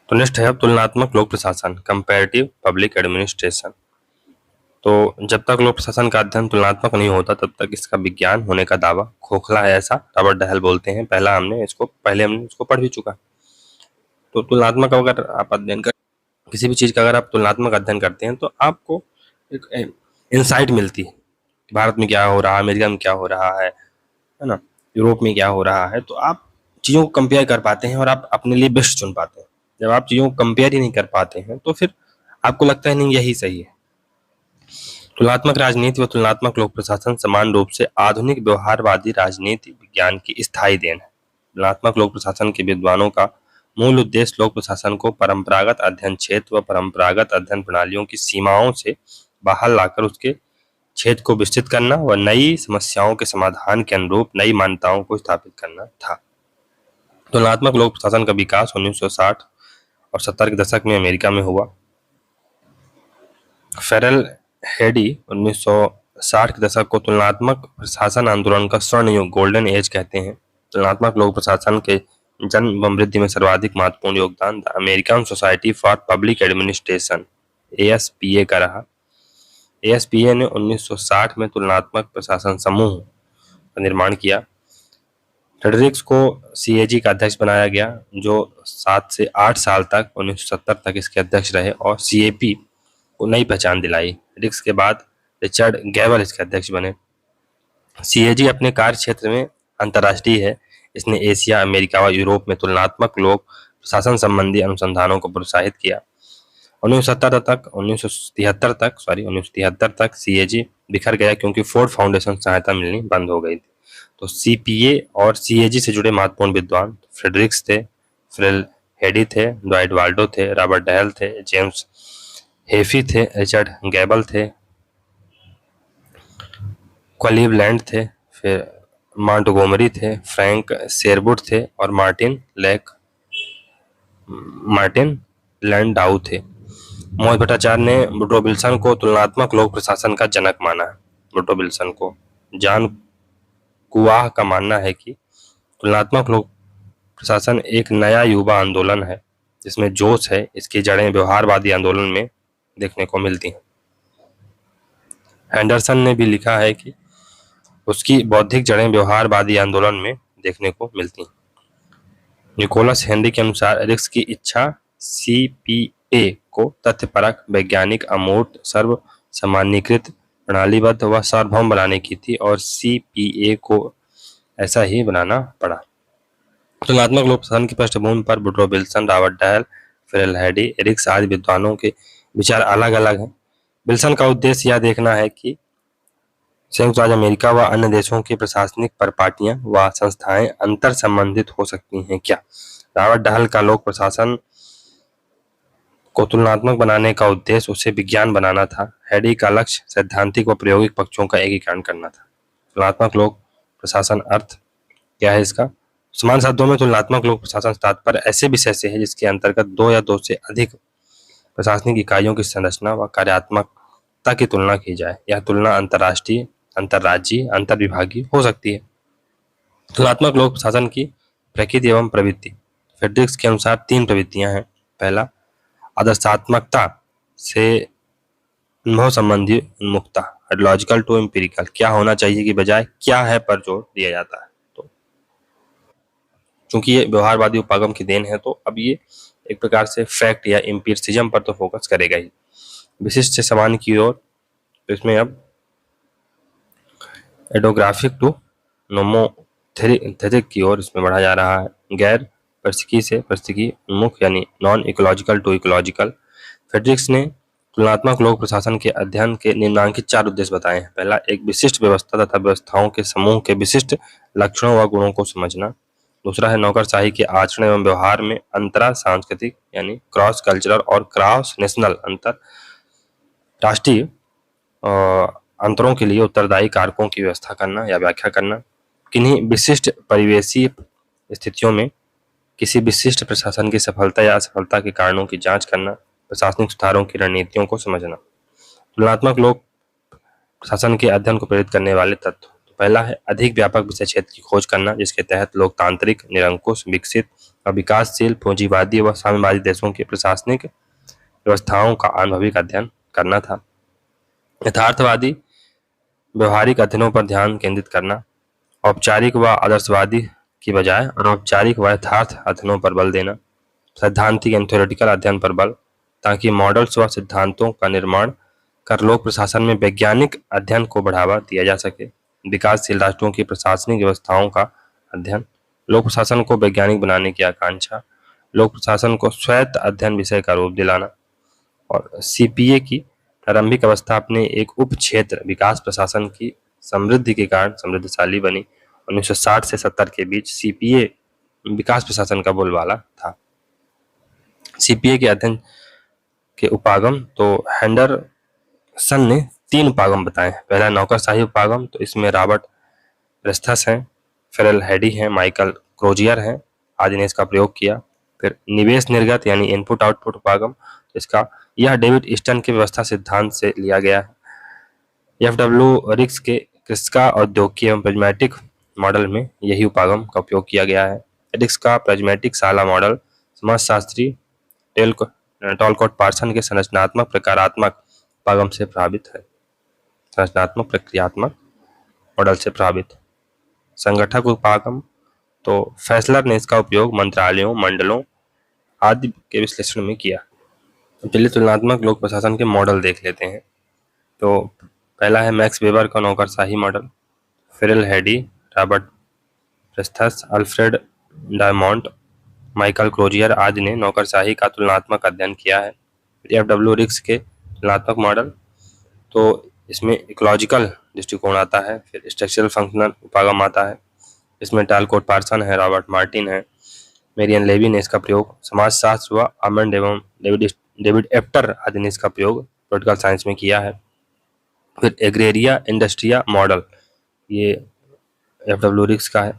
तो नेक्स्ट है अब तुलनात्मक लोक प्रशासन, कंपैरेटिव पब्लिक एडमिनिस्ट्रेशन। तो जब तक लोक प्रशासन का अध्ययन तुलनात्मक नहीं होता तब तक इसका विज्ञान होने का दावा खोखला है, ऐसा रॉबर्ट डहल बोलते हैं। पहले हमने इसको पढ़ भी चुका। तो तुलनात्मक अगर आप अध्ययन कर किसी भी चीज का अगर आप तुलनात्मक अध्ययन करते हैं तो आपको एक इंसाइट मिलती है कि भारत में क्या हो रहा है, अमेरिका में क्या हो रहा है ना, यूरोप में क्या हो रहा है। तो आप चीजों को कंपेयर कर पाते हैं और आप अपने लिए बेस्ट चुन पाते हैं। जब आप चीजों को कंपेयर ही नहीं कर पाते हैं तो फिर आपको लगता है नहीं यही सही है। तुलनात्मक राजनीति व तुलनात्मक लोक प्रशासन समान रूप से आधुनिक व्यवहारवादी राजनीति विज्ञान की स्थायी देन है। तुलनात्मक लोक प्रशासन के विद्वानों का मूल उद्देश्य लोक प्रशासन को परंपरागत अध्ययन क्षेत्र व परंपरागत अध्ययन प्रणालियों की सीमाओं से बाहर लाकर उसके क्षेत्र को विस्तृत करना व नई समस्याओं के समाधान के अनुरूप नई मान्यताओं को स्थापित करना था। तुलनात्मक लोक प्रशासन का विकास 1960 और 70 के दशक में अमेरिका में हुआ। फेरल हेडी 1960 के दशक को तुलनात्मक प्रशासन आंदोलन का स्वर्ण युग, गोल्डन एज कहते हैं। तुलनात्मक लोक प्रशासन के जन्म व वृद्धि में सर्वाधिक महत्वपूर्ण योगदान the American society for public administration ASPA का रहा। ASPA ने 1960 में तुलनात्मक प्रशासन समूह का निर्माण किया। फ्रेडरिक्स को CAG का अध्यक्ष बनाया गया, जो 7 से 8 साल तक 1970 तक इसके अध्यक्ष रहे और CAP को नई पहचान दिलाई। फ्रेडरिक्स के बाद रिचर्ड गैबल इसके अध्यक्ष बने। CAG अपने कार्य क्षेत्र में अंतर्राष्ट्रीय है। इसने एशिया, अमेरिका व यूरोप में तुलनात्मक लोक प्रशासन संबंधी अनुसंधानों को प्रोत्साहित किया। 1973 तक CAG बिखर गया क्योंकि फोर्ड फाउंडेशन सहायता मिलनी बंद हो गई थी। तो CPA और CAG से जुड़े महत्वपूर्ण विद्वान फ्रेडरिक्स थे, फ्रेल हेडी थे, ड्वाइट वाल्डो थे, रॉबर्ट डहल थे, जेम्स हेफी थे, रिचर्ड गैबल थे, क्लीवलैंड थे, फिर मॉन्टगोमरी थे, फ्रैंक शेरवुड थे और मार्टिन लैंडाउ थे। मोहित भट्टाचार्य ने वुड्रो विल्सन को तुलनात्मक लोक प्रशासन का जनक माना है। वुड्रो विल्सन को जॉन कुआह का मानना है कि तुलनात्मक लोक प्रशासन एक नया युवा आंदोलन है जिसमें जोश है। इसकी जड़ें व्यवहारवादी आंदोलन में देखने को मिलती हैं। एंडरसन ने भी लिखा है कि उसकी बौद्धिक जड़ें व्यवहारवादी आंदोलन में देखने को मिलती हैं। निकोलस हेनरी के अनुसार एरिक्स की इच्छा CPA को तथ्यपरक, वैज्ञानिक, अमूर्त, सर्व सामान्यीकृत, प्रणालीबद्ध व सार्वभौम बनाने की थी और CPA को ऐसा ही बनाना पड़ा। तुलनात्मक लोक प्रशासन की पृष्ठभूमि पर Woodrow Wilson, Robert Dahl, Ferrel Heady, एरिक्स आदि विद्वानों के विचार अलग अलग हैं। विल्सन का उद्देश्य यह देखना है कि संयुक्त राज्य अमेरिका व अन्य देशों की प्रशासनिक परिपाटियां व संस्थाएं अंतर संबंधित हो सकती हैं क्या। रॉबर्ट डहल का लोक प्रशासन को तुलनात्मक बनाने का उद्देश्य उसे विज्ञान बनाना था। हेडी का लक्ष्य सैद्धांतिक व प्रायोगिक पक्षों का एकीकरण करना था। तुलनात्मक लोक प्रशासन अर्थ क्या है इसका? समान शब्दों में तुलनात्मक लोक प्रशासन तात्पर्य ऐसे विषय से है जिसके अंतर्गत दो या दो से अधिक प्रशासनिक इकाइयों की संरचना व कार्यात्मकता की तुलना की जाए। यह तुलना अंतर्राष्ट्रीय, अंतर्राज्यीय, अंतर्विभागीय हो सकती है। तुलनात्मक लोक प्रशासन की प्रकृति एवं प्रवृत्ति। फ्रेडरिक्स के अनुसार 3 प्रवृत्तियां हैं। पहला, आदर्शात्मकता से अनुभव संबंधी उन्मुखता, आइडियोलॉजिकल टू एम्पिरिकल, क्या होना चाहिए की बजाय क्या है पर जोर दिया जाता है। तो चूंकि ये व्यवहारवादी उपागम की देन है तो अब ये एक प्रकार से फैक्ट या एम्पिरिसिज्म पर तो फोकस करेगा ही। विशिष्ट से सामान्य की ओर, तो इसमें अब एडोग्राफिक टू नोमोथेरिक की ओर इसमें बढ़ा जा रहा है। गैर परिस्थिति से परिस्थिति उन्मुख यानी non ecological to ecological. Fredericks ने तुलनात्मक लोक प्रशासन के अध्ययन के निम्नलिखित 4 उद्देश्य बताए हैं। पहला, एक विशिष्ट व्यवस्था तथा व्यवस्थाओं के समूह के विशिष्ट लक्षणों व गुणों को समझना। दूसरा है नौकरशाही के आचरण एवं व्यवहार में अंतरा सांस्कृतिक यानी क्रॉस कल्चरल और क्रॉस नेशनल अंतर राष्ट्रीय अंतरों के लिए उत्तरदायी कारकों की व्यवस्था करना या व्याख्या करना। किन्हीं विशिष्ट परिवेशीय स्थितियों में किसी विशिष्ट प्रशासन की सफलता या असफलता के कारणों की जांच करना। प्रशासनिक सुधारों की रणनीतियों को समझना। तुलनात्मक लोक प्रशासन के अध्ययन को प्रेरित करने वाले तत्व। तो पहला है अधिक व्यापक विषय क्षेत्र की खोज करना जिसके तहत लोकतांत्रिक, निरंकुश, विकसित और विकासशील पूंजीवादी व साम्यवादी देशों की प्रशासनिक व्यवस्थाओं का अनुभविक अध्ययन करना था। यथार्थवादी व्यवहारिक अध्ययनों पर ध्यान केंद्रित करना, औपचारिक व आदर्शवादी की बजाय अनौपचारिक व यथार्थ अध्ययनों पर बल देना, सैद्धांतिक यानी थ्योरेटिकल अध्ययन पर बल, ताकि मॉडल्स व सिद्धांतों का निर्माण कर लोक प्रशासन में वैज्ञानिक अध्ययन को बढ़ावा दिया जा सके। विकासशील राष्ट्रों की प्रशासनिक व्यवस्थाओं का अध्ययन, लोक प्रशासन को वैज्ञानिक बनाने की आकांक्षा, लोक प्रशासन को स्वायत्त अध्ययन विषय का रूप दिलाना। और सीपीए की प्रारंभिक अवस्था अपने एक उप क्षेत्र विकास प्रशासन की समृद्धि के कारण समृद्धशाली बनी। 1960 से 70 के बीच सीपीए विकास प्रशासन का बोलबाला था। सीपीए के अध्ययन के उपागम तो हेंडरसन ने 3 उपागम बताए। पहला नौकरशाही उपागम, तो इसमें रॉबर्ट रेस्थस हैं, फेरेल हेडी हैं, माइकल क्रोजियर हैं आदि ने इसका प्रयोग किया। फिर निवेश निर्गत यानी इनपुट आउटपुट उपागम, इसका यह डेविड ईस्टन के व्यवस्था सिद्धांत से लिया गया है। एफडब्ल्यू रिक्स के क्रिस्का औद्योगिक एवं प्रैग्मैटिक मॉडल में यही उपागम का उपयोग किया गया है। रिक्स का प्रैग्मैटिक साला मॉडल समाजशास्त्री टॉलकोट पार्सन के संरचनात्मक प्रकारात्मक उपागम से प्रभावित है। संरचनात्मक प्रक्रियात्मक मॉडल से प्रभावित। संगठक उपागम, तो फैसलर ने इसका उपयोग मंत्रालयों, मंडलों आदि के विश्लेषण में किया। चलिए तुलनात्मक लोक प्रशासन के मॉडल देख लेते हैं। तो पहला है मैक्स वेबर का नौकरशाही मॉडल। फेरेल हेडी, रॉबर्ट रेस्थस, अल्फ्रेड डायमॉन्ट, माइकल क्रोजियर आदि ने नौकरशाही का तुलनात्मक अध्ययन किया है। एफडब्ल्यू रिक्स के तुलनात्मक मॉडल, तो इसमें इकोलॉजिकल दृष्टिकोण आता है। फिर स्ट्रक्चरल फंक्शनल उपागम आता है, इसमें टॉलकोट पार्सन है, रॉबर्ट मार्टिन है, मेरियन लेवी ने इसका प्रयोग समाजशास्त्र व आमंड एवं डेविड एप्टर आदि ने इसका प्रयोग पॉलिटिकल साइंस में किया है। फिर एग्रेरिया इंडस्ट्रिया मॉडल, ये एफडब्ल्यू रिक्स का है।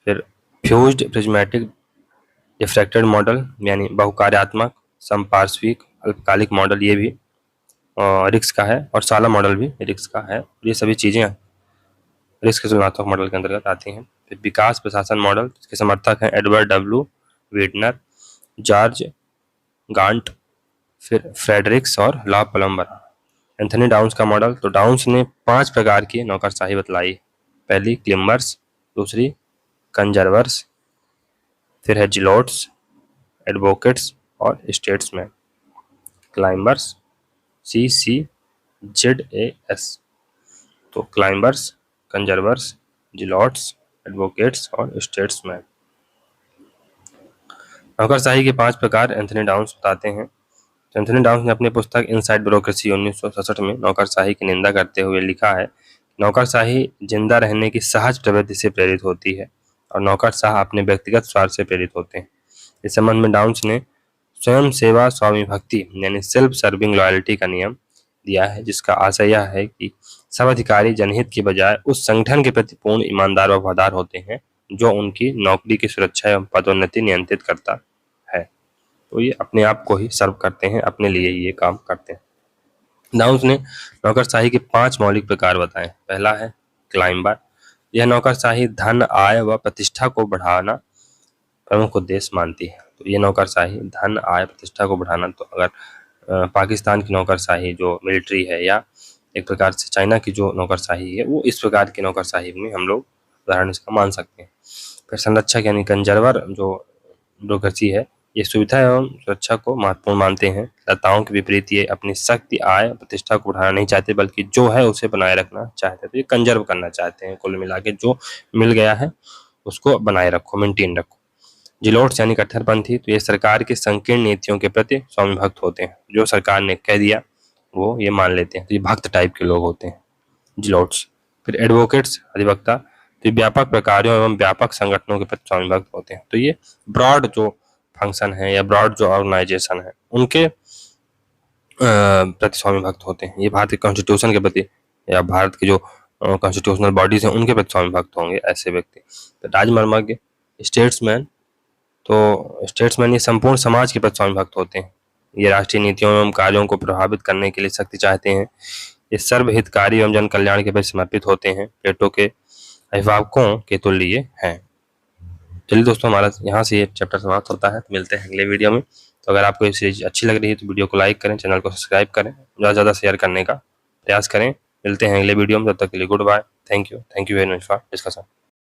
फिर फ्यूज्ड प्रिज्मेटिक डिफ्रैक्टेड मॉडल यानी बहुकार्यात्मक समपार्श्विक अल्पकालिक मॉडल, ये भी रिक्स का है। और साला मॉडल भी रिक्स का है। ये सभी चीजें रिक्स के तुलनात्मक मॉडल के अंतर्गत आती हैं। फिर विकास प्रशासन मॉडल, इसके समर्थक हैं एडवर्ड डब्ल्यू वीटनर, जॉर्ज गांट, फिर फ्रेडरिक्स और लॉ पलम्बर। एंथनी डाउन्स का मॉडल, तो डाउन्स ने 5 प्रकार की नौकरशाही बतलाई। पहली क्लिम्बर्स, दूसरी कंजर्वर्स, फिर है जिलोट्स, एडवोकेट्स और स्टेट्समैन। क्लाइंबर्स, CCZAS, तो क्लाइंबर्स, कंजर्वर्स, जिलोट्स, एडवोकेट्स और स्टेट्समैन। नौकरशाही के 5 प्रकार एंथनी डाउन्स बताते हैं। एंथनी डाउन्स ने अपनी पुस्तक इनसाइड ब्यूरोक्रेसी 1967 में नौकरशाही की निंदा करते हुए लिखा है, नौकरशाही जिंदा रहने की सहज प्रवृत्ति से प्रेरित होती है और नौकरशाह अपने व्यक्तिगत स्वार्थ से प्रेरित होते हैं। इस संबंध में डाउन्स ने स्वयं सेवा स्वामी भक्ति यानी सेल्फ सर्विंग लॉयल्टी का नियम दिया है, जिसका आशय यह है कि सब अधिकारी जनहित की बजाय उस संगठन के प्रति पूर्ण ईमानदार व वफादार होते हैं जो उनकी नौकरी की सुरक्षा एवं पदोन्नति नियंत्रित करता है। तो ये अपने आप को ही सर्व करते हैं, अपने लिए ये काम करते हैं। डाउन्स ने नौकरशाही के 5 मौलिक प्रकार बताए। पहला है क्लाइंबर, यह नौकरशाही धन, आय व प्रतिष्ठा को बढ़ाना प्रमुख उद्देश्य मानती है। तो ये नौकरशाही धन, आय, प्रतिष्ठा को बढ़ाना, तो अगर पाकिस्तान की नौकरशाही जो मिलिट्री है या एक प्रकार से चाइना की जो नौकरशाही है, वो इस प्रकार की नौकरशाही में हम लोग उदाहरण इसका मान सकते हैं। फिर संरक्षक यानी कंजर्वर जो ब्यूरोक्रेसी है, ये सुविधा एवं सुरक्षा को महत्वपूर्ण मानते हैं। लताओं के विपरीत ये अपनी शक्ति, आय, प्रतिष्ठा को बढ़ाना नहीं चाहते, बल्कि जो है उसे बनाए रखना चाहते हैं। तो ये कंजर्व करना चाहते हैं। कुल मिला के जो मिल गया है उसको बनाए रखो, मेंटेन रखो। जिलोट्स यानी कट्टरपंथी, तो ये सरकार की संकीर्ण नीतियों के प्रति स्वामी भक्त होते हैं। जो सरकार ने कह दिया वो ये मान लेते हैं, तो ये भक्त टाइप के लोग होते हैं जिलोट्स। फिर एडवोकेट्स अधिवक्ता, तो ये व्यापक प्रकारों एवं व्यापक संगठनों के प्रति स्वामी भक्त होते हैं। तो ये ब्रॉड जो फंक्शन है या ब्रॉड जो ऑर्गेनाइजेशन है उनके प्रति स्वामी भक्त होते हैं। ये भारत के कॉन्स्टिट्यूशन के प्रति या भारत के जो कॉन्स्टिट्यूशनल बॉडीज हैं उनके प्रति स्वामी भक्त होंगे ऐसे व्यक्ति। तो राजमर्मज्ञ, स्टेट्समैन, तो स्टेट्समैन ये संपूर्ण समाज के प्रति स्वामी भक्त होते हैं। ये राष्ट्रीय नीतियों एवं कार्यों को प्रभावित करने के लिए शक्ति चाहते हैं। ये सर्वहितकारी एवं जन कल्याण के प्रति समर्पित होते हैं। प्लेटो के अभिभावकों के तुल्य ये हैं। चलिए दोस्तों, हमारा यहाँ से ये चैप्टर समाप्त होता है। तो मिलते हैं अगले वीडियो में। तो अगर आपको ये सीरीज अच्छी लग रही है तो वीडियो को लाइक करें, चैनल को सब्सक्राइब करें, ज़्यादा से ज़्यादा शेयर करने का प्रयास करें। मिलते हैं अगले वीडियो में, तब तक के लिए goodbye. Thank you very much for discussion.